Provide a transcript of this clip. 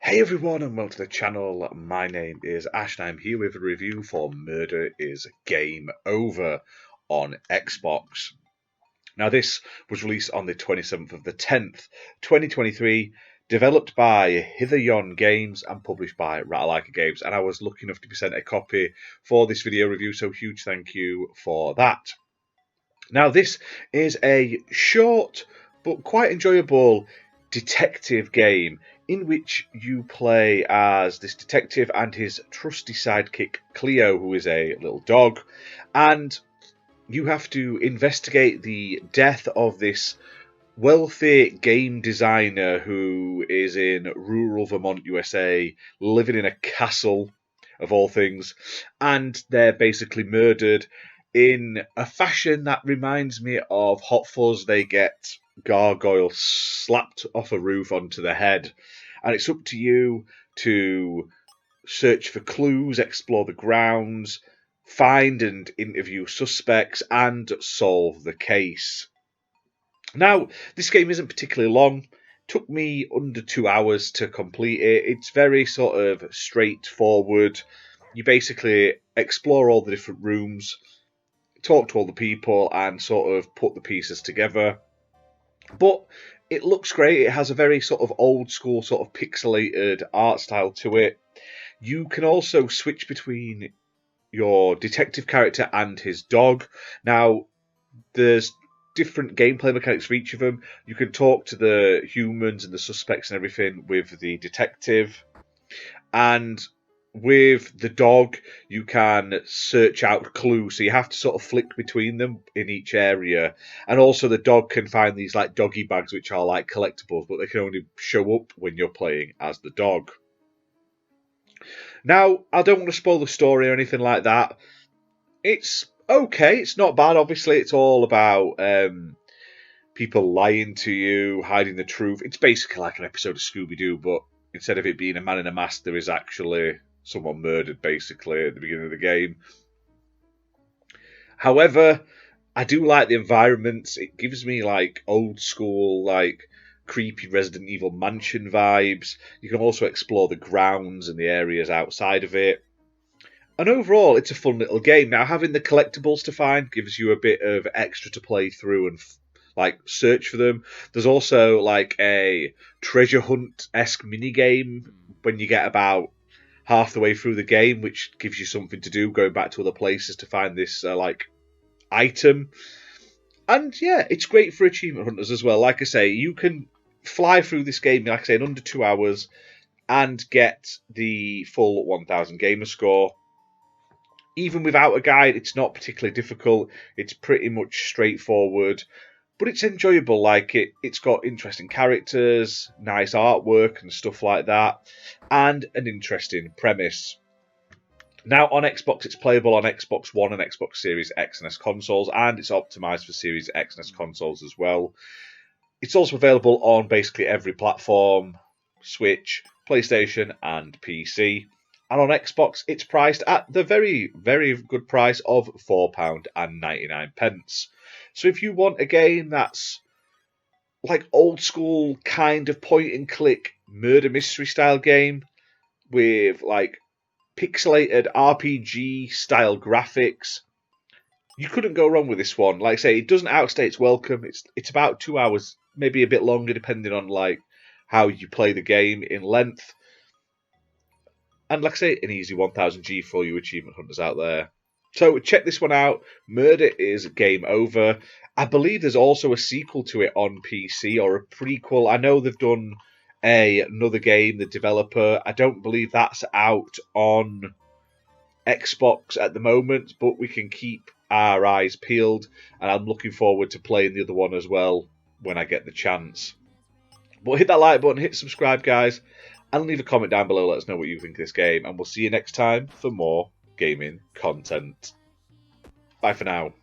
Hey everyone and welcome to the channel. My name is Ash and I'm here with a review for Murder is Game Over on Xbox. Now this was released on the 27th of the 10th, 2023, developed by Hitheryon Games and published by Ratalaika Games, and I was lucky enough to be sent a copy for this video review, so huge thank you for that. Now this is a short but quite enjoyable detective game in which you play as this detective and his trusty sidekick Cleo, who is a little dog, and you have to investigate the death of this wealthy game designer who is in rural Vermont, USA, living in a castle of all things, and they're basically murdered in a fashion that reminds me of Hot Fuzz. They get gargoyles slapped off a roof onto their head, and it's up to you to search for clues, explore the grounds, find and interview suspects, and solve the case. Now, this game isn't particularly long. Took me under 2 hours to complete it. It's very sort of straightforward. You basically explore all the different rooms, talk to all the people, and sort of put the pieces together. But it looks great. It has a very sort of old school, sort of pixelated art style to it. You can also switch between your detective character and his dog. Now, there's different gameplay mechanics for each of them. You can talk to the humans and the suspects and everything with the detective, and with the dog you can search out clues, so you have to sort of flick between them in each area. And also the dog can find these like doggy bags, which are like collectibles, but they can only show up when you're playing as the dog. Now, I don't want to spoil the story or anything like that. It's okay, it's not bad. Obviously it's all about people lying to you, hiding the truth. It's basically like an episode of Scooby-Doo, but instead of it being a man in a mask, there is actually someone murdered, basically, at the beginning of the game. However, I do like the environments. It gives me, like, old school, like, creepy Resident Evil mansion vibes. You can also explore the grounds and the areas outside of it. And overall, it's a fun little game. Now, having the collectibles to find gives you a bit of extra to play through and like search for them. There's also like a treasure hunt-esque mini game when you get about half the way through the game, which gives you something to do, going back to other places to find this like item. And yeah, it's great for achievement hunters as well. Like I say, you can fly through this game, like I say, in under 2 hours and get the full 1000 gamer score. Even without a guide, it's not particularly difficult. It's pretty much straightforward, but it's enjoyable. Like it's got interesting characters, nice artwork and stuff like that, and an interesting premise. Now on Xbox, it's playable on Xbox One and Xbox Series X and S consoles, and it's optimized for Series X and S consoles as well. It's also available on basically every platform: Switch, PlayStation, and PC. And on Xbox, it's priced at the very, very good price of £4.99. So if you want a game that's like old school kind of point and click murder mystery style game with like pixelated RPG style graphics, you couldn't go wrong with this one. Like I say, it doesn't outstay its welcome. It's about 2 hours, maybe a bit longer depending on like how you play the game in length. And like I say, an easy 1000G for all you achievement hunters out there. So check this one out. Murder is Game Over. I believe there's also a sequel to it on PC, or a prequel. I know they've done another game, the developer. I don't believe that's out on Xbox at the moment, but we can keep our eyes peeled. And I'm looking forward to playing the other one as well when I get the chance. But hit that like button, hit subscribe, guys, and leave a comment down below. Let us know what you think of this game, and we'll see you next time for more gaming content. Bye for now.